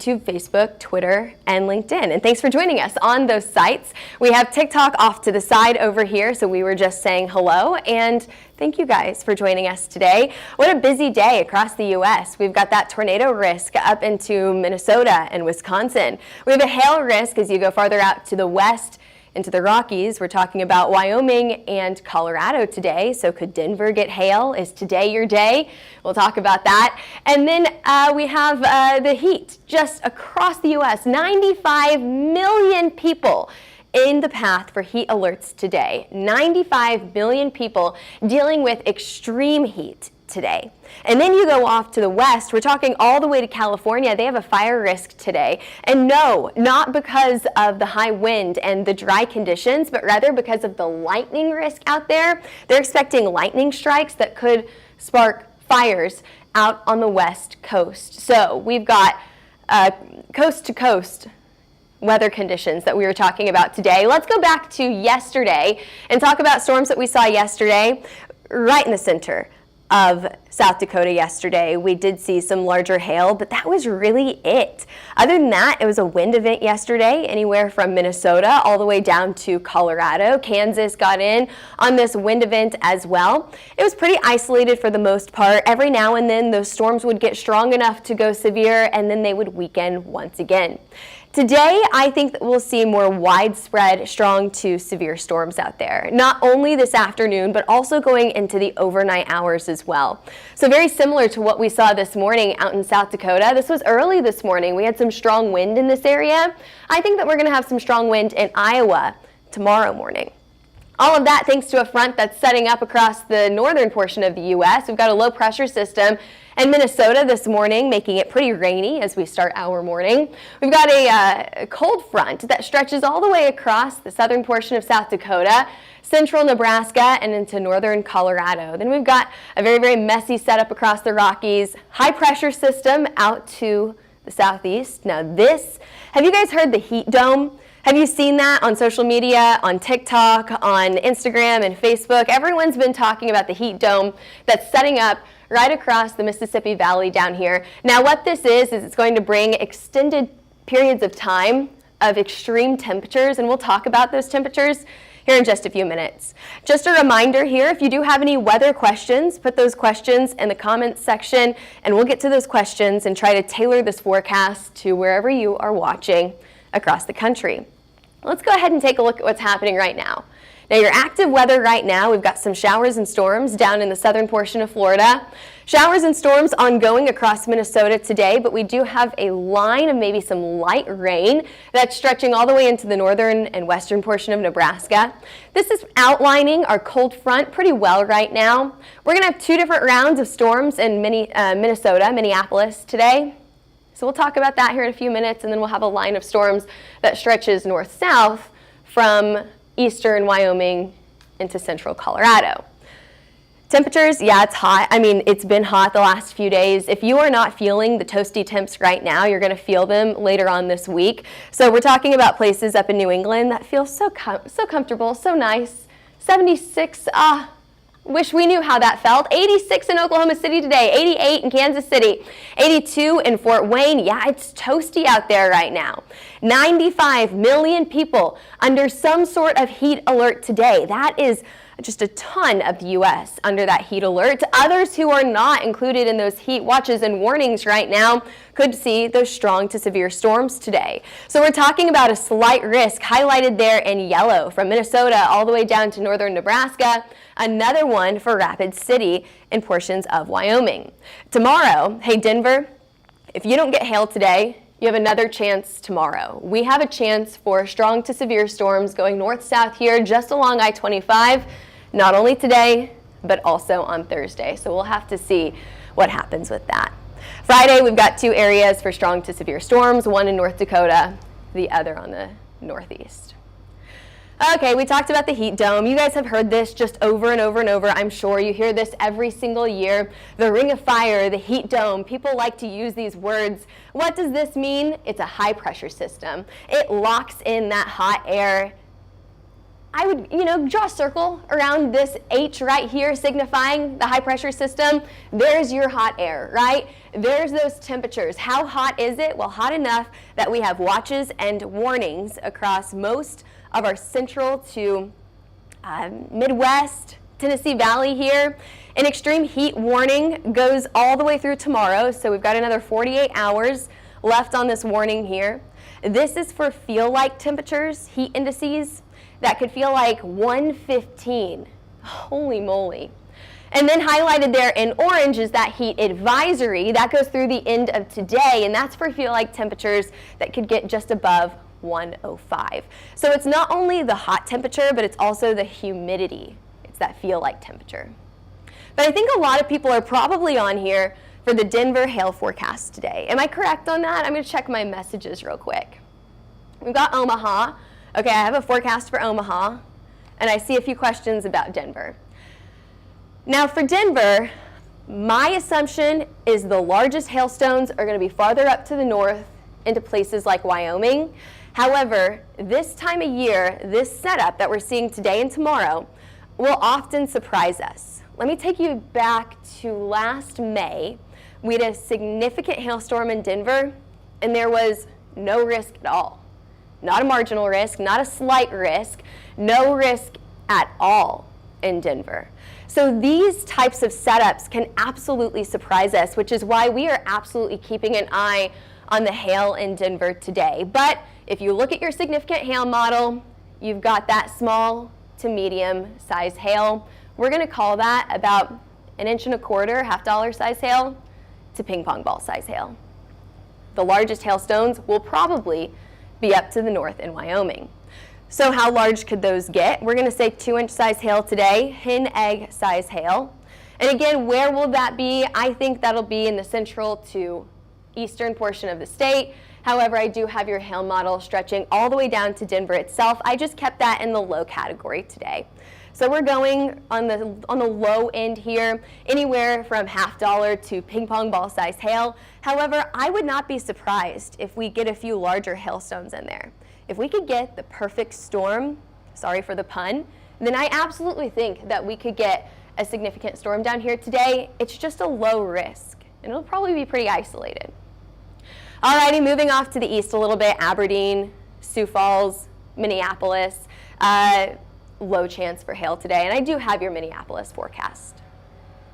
YouTube, Facebook, Twitter, and LinkedIn. And thanks for joining us on those sites. We have TikTok off to the side over here, so we were just saying hello. And thank you guys for joining us today. What a busy day across the U.S. We've got that tornado risk up into Minnesota and Wisconsin. We have a hail risk as you go farther out to the west into the Rockies. We're talking about Wyoming and Colorado today. So could Denver get hail? Is today your day? We'll talk about that. And then we have the heat just across the U.S. 95 million people in the path for heat alerts today. 95 million people dealing with extreme heat today. And then you go off to the west, we're talking all the way to California. They have a fire risk today. And no, not because of the high wind and the dry conditions, but rather because of the lightning risk out there. They're expecting lightning strikes that could spark fires out on the west coast. So we've got coast to coast weather conditions that we were talking about today. Let's go back to yesterday and talk about storms that we saw yesterday right in the center of South Dakota yesterday. We did see some larger hail, but that was really it. Other than that, it was a wind event yesterday, anywhere from Minnesota all the way down to Colorado. Kansas got in on this wind event as well. It was pretty isolated for the most part. Every now and then those storms would get strong enough to go severe, and then they would weaken once again. Today, I think that we'll see more widespread strong to severe storms out there. Not only this afternoon, but also going into the overnight hours as well. So very similar to what we saw this morning out in South Dakota. This was early this morning. We had some strong wind in this area. I think that we're going to have some strong wind in Iowa tomorrow morning. All of that thanks to a front that's setting up across the northern portion of the U.S. We've got a low pressure system in Minnesota this morning, making it pretty rainy as we start our morning. We've got a cold front that stretches all the way across the southern portion of South Dakota, central Nebraska, and into northern Colorado. Then we've got a very, very messy setup across the Rockies, high pressure system out to the southeast. Now this, have you guys heard the heat dome? Have you seen that on social media, on TikTok, on Instagram and Facebook? Everyone's been talking about the heat dome that's setting up right across the Mississippi Valley down here. Now what this is it's going to bring extended periods of time of extreme temperatures, and we'll talk about those temperatures here in just a few minutes. Just a reminder here, if you do have any weather questions, put those questions in the comments section, and we'll get to those questions and try to tailor this forecast to wherever you are watching across the country. Let's go ahead and take a look at what's happening right now. Now your active weather right now, we've got some showers and storms down in the southern portion of Florida. Showers and storms ongoing across Minnesota today, but we do have a line of maybe some light rain that's stretching all the way into the northern and western portion of Nebraska. This is outlining our cold front pretty well right now. We're going to have two different rounds of storms in Minnesota, Minneapolis today. So we'll talk about that here in a few minutes, and then we'll have a line of storms that stretches north-south from eastern Wyoming into central Colorado. Temperatures, yeah, it's hot. I mean, it's been hot the last few days. If you are not feeling the toasty temps right now, you're going to feel them later on this week. So we're talking about places up in New England that feel so comfortable, so nice. 76, wish we knew how that felt. 86 in Oklahoma City today, 88 in Kansas City, 82 in Fort Wayne. Yeah, it's toasty out there right now. 95 million people under some sort of heat alert today. That is just a ton of the U.S. under that heat alert. Others who are not included in those heat watches and warnings right now could see those strong to severe storms today. So we're talking about a slight risk highlighted there in yellow from Minnesota all the way down to northern Nebraska. Another one for Rapid City and portions of Wyoming. Tomorrow, hey Denver, if you don't get hail today, you have another chance tomorrow. We have a chance for strong to severe storms going north-south here just along I-25, not only today, but also on Thursday. So we'll have to see what happens with that. Friday, we've got two areas for strong to severe storms, one in North Dakota, the other on the northeast. Okay, we talked about the heat dome. You guys have heard this just over and over and over. I'm sure you hear this every single year. The ring of fire, the heat dome. People like to use these words. What does this mean? It's a high pressure system. It locks in that hot air. I would, draw a circle around this H right here signifying the high pressure system. There's your hot air, right? there's those temperatures. How hot is it? Well, hot enough that we have watches and warnings across most of our central to Midwest, Tennessee Valley here. An extreme heat warning goes all the way through tomorrow, so we've got another 48 hours left on this warning here. This is for feel-like temperatures, heat indices, that could feel like 115. Holy moly. And then highlighted there in orange is that heat advisory. That goes through the end of today, and that's for feel-like temperatures that could get just above 105. So it's not only the hot temperature, but it's also the humidity. It's that feel-like temperature. But I think a lot of people are probably on here for the Denver hail forecast today. Am I correct on that? I'm going to check my messages real quick. We've got Omaha. Okay, I have a forecast for Omaha, and I see a few questions about Denver. Now for Denver, my assumption is the largest hailstones are going to be farther up to the north into places like Wyoming. However, this time of year, this setup that we're seeing today and tomorrow will often surprise us. Let me take you back to last May. We had a significant hailstorm in Denver, and there was no risk at all. Not a marginal risk, not a slight risk, no risk at all in Denver. So these types of setups can absolutely surprise us, which is why we are absolutely keeping an eye on the hail in Denver today. But if you look at your significant hail model, you've got that small to medium size hail. We're going to call that about 1.25 inches, half-dollar size hail, to ping pong ball size hail. The largest hailstones will probably be up to the north in Wyoming. So how large could those get? We're going to say 2-inch size hail today, hen egg size hail. And again, where will that be? I think that'll be in the central to eastern portion of the state. However, I do have your hail model stretching all the way down to Denver itself. I just kept that in the low category today. So we're going on the low end here, anywhere from half-dollar to ping pong ball size hail. However, I would not be surprised if we get a few larger hailstones in there. If we could get the perfect storm, sorry for the pun, then I absolutely think that we could get a significant storm down here today. It's just a low risk, and it'll probably be pretty isolated. Alrighty, moving off to the east a little bit, Aberdeen, Sioux Falls, Minneapolis. Low chance for hail today, and I do have your Minneapolis forecast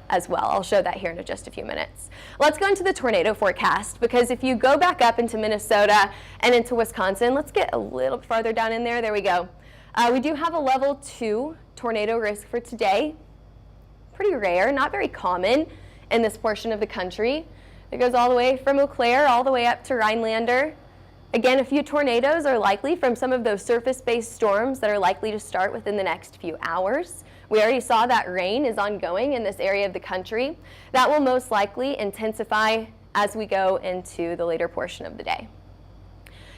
as well. I'll show that here in just a few minutes. Let's go into the tornado forecast, because if you go back up into Minnesota and into Wisconsin, let's get a little farther down in there. There we go. We do have a level 2 tornado risk for today. Pretty rare, not very common in this portion of the country. It goes all the way from Eau Claire all the way up to Rhinelander. Again, a few tornadoes are likely from some of those surface-based storms that are likely to start within the next few hours. We already saw that rain is ongoing in this area of the country. That will most likely intensify as we go into the later portion of the day.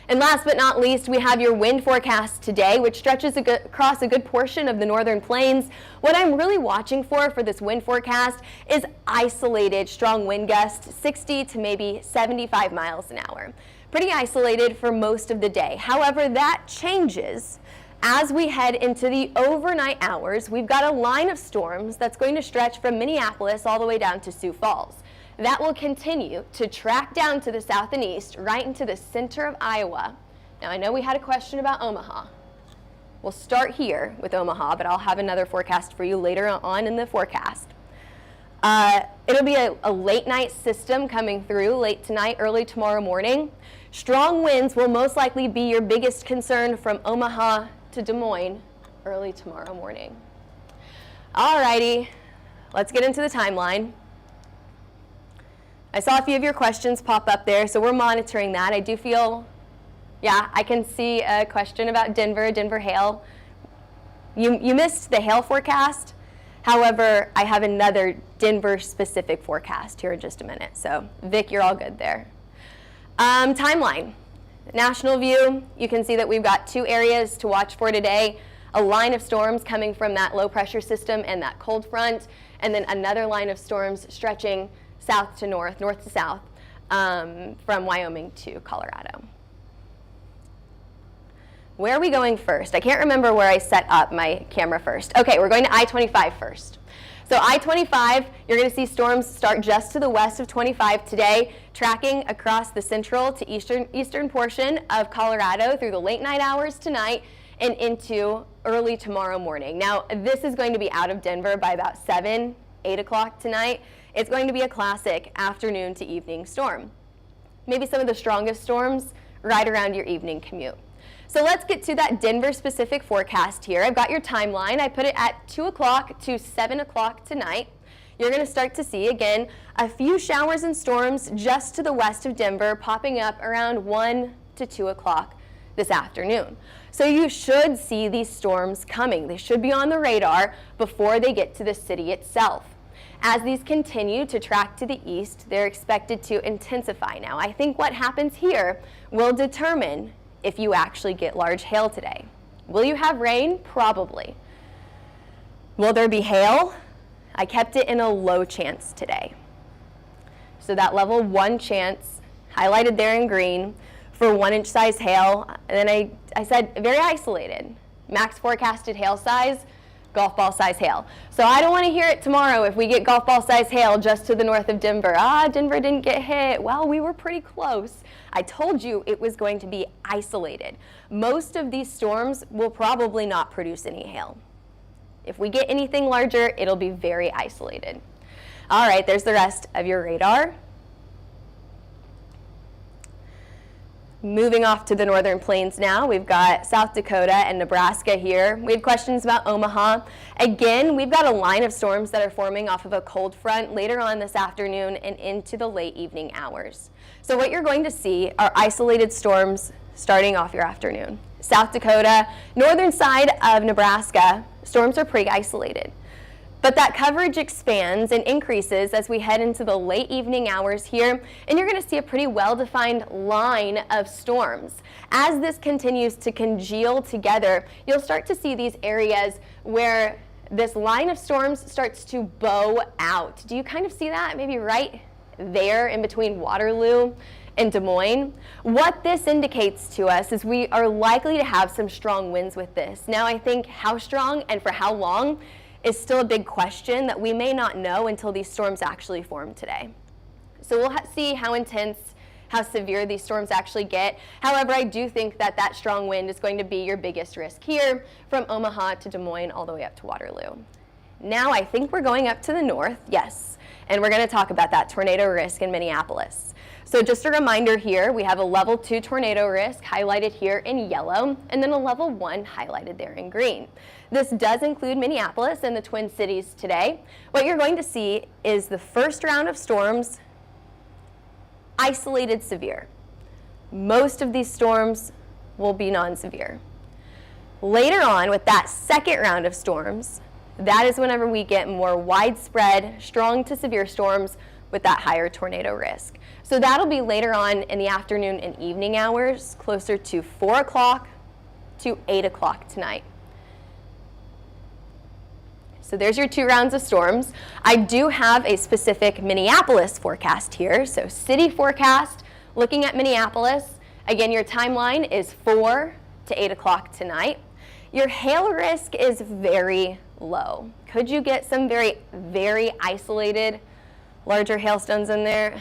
And last but not least, we have your wind forecast today, which stretches across a good portion of the northern plains. What I'm really watching for this wind forecast is isolated strong wind gusts, 60 to maybe 75 miles an hour. Pretty isolated for most of the day. However, that changes as we head into the overnight hours. We've got a line of storms that's going to stretch from Minneapolis all the way down to Sioux Falls. That will continue to track down to the south and east, right into the center of Iowa. Now, I know we had a question about Omaha. We'll start here with Omaha, but I'll have another forecast for you later on in the forecast. It'll be a late night system coming through late tonight, early tomorrow morning. Strong winds will most likely be your biggest concern from Omaha to Des Moines early tomorrow morning. Alrighty, let's get into the timeline. I saw a few of your questions pop up there, so we're monitoring that. I do feel, yeah, I can see a question about Denver hail. You missed the hail forecast. However, I have another Denver-specific forecast here in just a minute. So, Vic, you're all good there. Timeline. National view, you can see that we've got 2 areas to watch for today. A line of storms coming from that low-pressure system and that cold front, and then another line of storms stretching south to north, north to south, from Wyoming to Colorado. Where are we going first? I can't remember where I set up my camera first. Okay, we're going to I-25 first. So I-25, you're going to see storms start just to the west of 25 today, tracking across the central to eastern portion of Colorado through the late night hours tonight and into early tomorrow morning. Now, this is going to be out of Denver by about 7, 8 o'clock tonight. It's going to be a classic afternoon to evening storm. Maybe some of the strongest storms right around your evening commute. So let's get to that Denver-specific forecast here. I've got your timeline. I put it at 2 o'clock to 7 o'clock tonight. You're going to start to see, again, a few showers and storms just to the west of Denver popping up around 1 to 2 o'clock this afternoon. So you should see these storms coming. They should be on the radar before they get to the city itself. As these continue to track to the east, they're expected to intensify. Now, I think what happens here will determine if you actually get large hail today. Will you have rain? Probably. Will there be hail? I kept it in a low chance today. So that level 1 chance, highlighted there in green, for 1-inch size hail. And then I said very isolated. Max forecasted hail size, golf ball size hail. So I don't want to hear it tomorrow if we get golf ball size hail just to the north of Denver. Denver didn't get hit. Well, we were pretty close. I told you it was going to be isolated. Most of these storms will probably not produce any hail. If we get anything larger, it'll be very isolated. All right, there's the rest of your radar. Moving off to the northern plains now, we've got South Dakota and Nebraska here. We had questions about Omaha. Again, we've got a line of storms that are forming off of a cold front later on this afternoon and into the late evening hours. So what you're going to see are isolated storms starting off your afternoon. South Dakota, northern side of Nebraska, storms are pretty isolated. But that coverage expands and increases as we head into the late evening hours here, and you're going to see a pretty well-defined line of storms. As this continues to congeal together, you'll start to see these areas where this line of storms starts to bow out. Do you kind of see that? Maybe right there in between Waterloo and Des Moines. What this indicates to us is we are likely to have some strong winds with this. Now, I think how strong and for how long is still a big question that we may not know until these storms actually form today. So we'll see how intense, how severe these storms actually get. However, I do think that that strong wind is going to be your biggest risk here from Omaha to Des Moines all the way up to Waterloo. Now I think we're going up to the north, yes, and we're going to talk about that tornado risk in Minneapolis. So just a reminder here, we have a level 2 tornado risk highlighted here in yellow, and then a level 1 highlighted there in green. This does include Minneapolis and the Twin Cities today. What you're going to see is the first round of storms, isolated severe. Most of these storms will be non-severe. Later on, with that second round of storms, that is whenever we get more widespread, strong to severe storms with that higher tornado risk. So that'll be later on in the afternoon and evening hours, closer to 4 o'clock to 8 o'clock tonight. So there's your 2 rounds of storms. I do have a specific Minneapolis forecast here. So city forecast, looking at Minneapolis. Again, your timeline is 4 to 8 o'clock tonight. Your hail risk is very low. Could you get some very, very isolated, larger hailstones in there?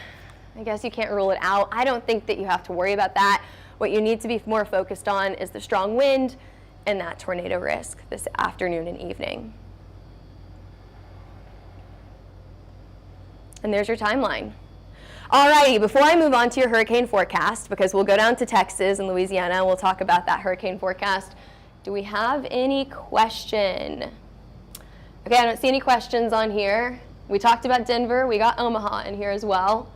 I guess you can't rule it out. I don't think that you have to worry about that. What you need to be more focused on is the strong wind and that tornado risk this afternoon and evening. And there's your timeline. Alrighty, before I move on to your hurricane forecast, because we'll go down to Texas and Louisiana and we'll talk about that hurricane forecast, do we have any question? Okay, I don't see any questions on here. We talked about Denver, we got Omaha in here as well.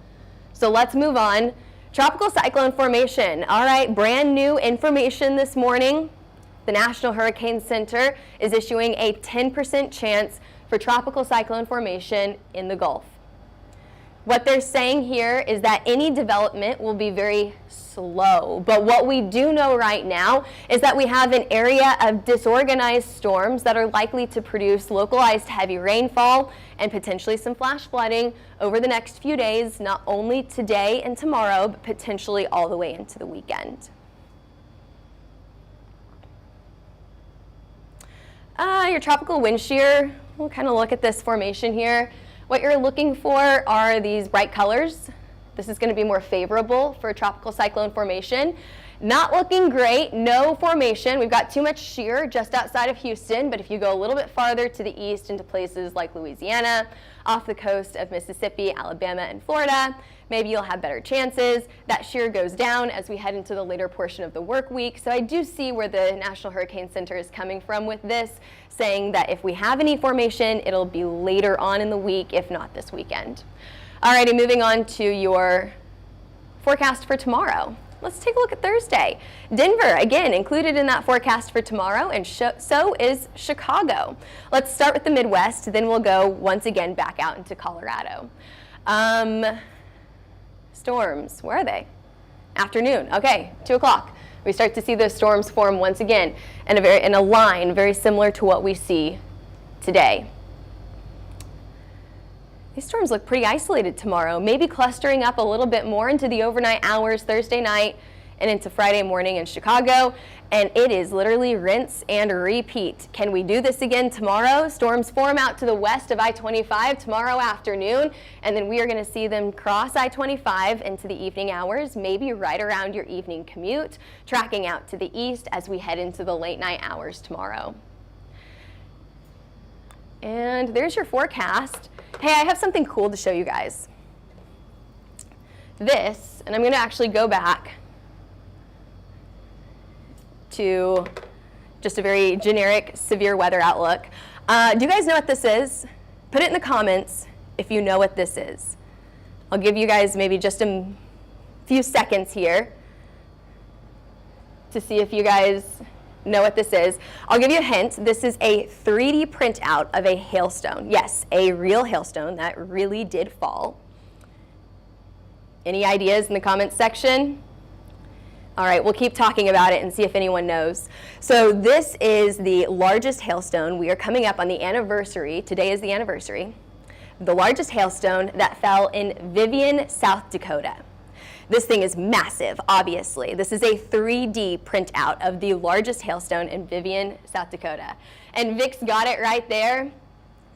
So let's move on. Tropical cyclone formation. All right, brand new information this morning. The National Hurricane Center is issuing a 10% chance for tropical cyclone formation in the Gulf. What they're saying here is that any development will be very slow. But what we do know right now is that we have an area of disorganized storms that are likely to produce localized heavy rainfall and potentially some flash flooding over the next few days, not only today and tomorrow, but potentially all the way into the weekend. Your tropical wind shear, we'll kind of look at this formation here. What you're looking for are these bright colors. This is going to be more favorable for a tropical cyclone formation. Not looking great, no formation. We've got too much shear just outside of Houston, but if you go a little bit farther to the east into places like Louisiana, off the coast of Mississippi, Alabama, and Florida, maybe you'll have better chances. That shear goes down as we head into the later portion of the work week. So I do see where the National Hurricane Center is coming from with this, saying that if we have any formation, it'll be later on in the week, if not this weekend. Alrighty, moving on to your forecast for tomorrow. Let's take a look at Thursday. Denver, again, included in that forecast for tomorrow, and so is Chicago. Let's start with the Midwest, then we'll go once again back out into Colorado. Storms, where are they? Afternoon, okay, 2 o'clock. We start to see those storms form once again in a line very similar to what we see today. These storms look pretty isolated tomorrow, maybe clustering up a little bit more into the overnight hours Thursday night and into Friday morning in Chicago. And it is literally rinse and repeat. Can we do this again tomorrow? Storms form out to the west of I-25 tomorrow afternoon, and then we are going to see them cross I-25 into the evening hours, maybe right around your evening commute, tracking out to the east as we head into the late night hours tomorrow. And there's your forecast. Hey, I have something cool to show you guys. This, and I'm going to actually go back to just a very generic severe weather outlook. Do you guys know what this is? Put it in the comments if you know what this is. I'll give you guys maybe just a few seconds here to see if you guys know what this is. I'll give you a hint. This is a 3D printout of a hailstone. Yes, a real hailstone that really did fall. Any ideas in the comments section? All right, we'll keep talking about it and see if anyone knows. So this is the largest hailstone. We are coming up on the anniversary. Today is the anniversary. The largest hailstone that fell in Vivian, South Dakota. This thing is massive, obviously. This is a 3D printout of the largest hailstone in Vivian, South Dakota. And Vic's got it right there,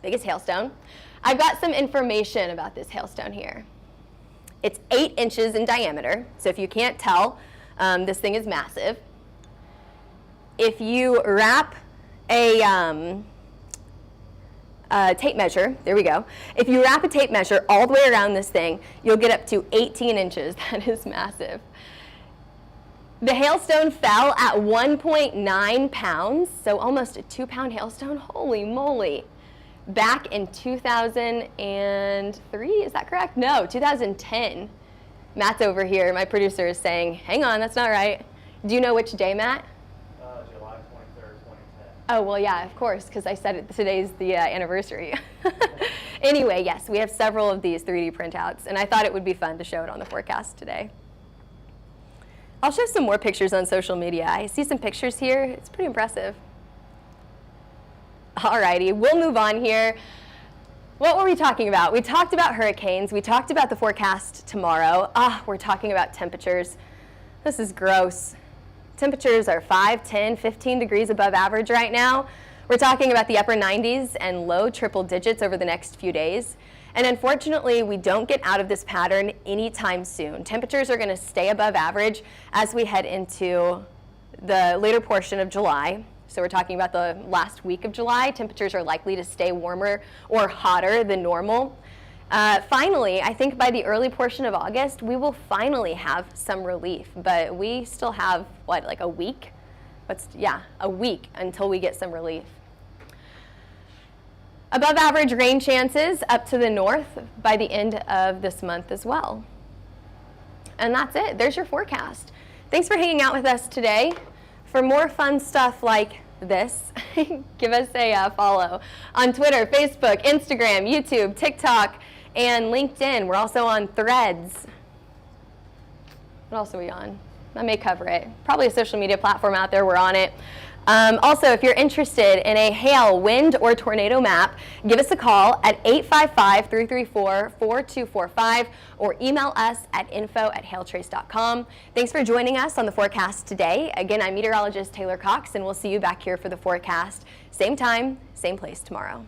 biggest hailstone. I've got some information about this hailstone here. It's 8 inches in diameter, so if you can't tell, this thing is massive. If you wrap a tape measure, there we go. If you wrap a tape measure all the way around this thing, you'll get up to 18 inches. That is massive. The hailstone fell at 1.9 pounds, so almost a 2-pound hailstone. Holy moly. Back in 2003, is that correct? No, 2010. Matt's over here, my producer, is saying, hang on, that's not right. Do you know which day, Matt? July 23rd, 2010. Oh, well, yeah, of course, because I said today's the anniversary. Anyway, yes, we have several of these 3D printouts, and I thought it would be fun to show it on the forecast today. I'll show some more pictures on social media. I see some pictures here. It's pretty impressive. Alrighty, we'll move on here. What were we talking about? We talked about hurricanes. We talked about the forecast tomorrow. We're talking about temperatures. This is gross. Temperatures are 5, 10, 15 degrees above average right now. We're talking about the upper 90s and low triple digits over the next few days. And unfortunately, we don't get out of this pattern anytime soon. Temperatures are going to stay above average as we head into the later portion of July. So we're talking about the last week of July. Temperatures are likely to stay warmer or hotter than normal. Finally, I think by the early portion of August, we will finally have some relief. But we still have, what, like a week? A week until we get some relief. Above average rain chances up to the north by the end of this month as well. And that's it. There's your forecast. Thanks for hanging out with us today. For more fun stuff like this, give us a follow on Twitter, Facebook, Instagram, YouTube, TikTok, and LinkedIn. We're also on Threads. What else are we on? I may cover it. Probably a social media platform out there. We're on it. Also, if you're interested in a hail, wind, or tornado map, give us a call at 855-334-4245 or email us at info@hailtrace.com. Thanks for joining us on the forecast today. Again, I'm meteorologist Taylor Cox, and we'll see you back here for the forecast. Same time, same place tomorrow.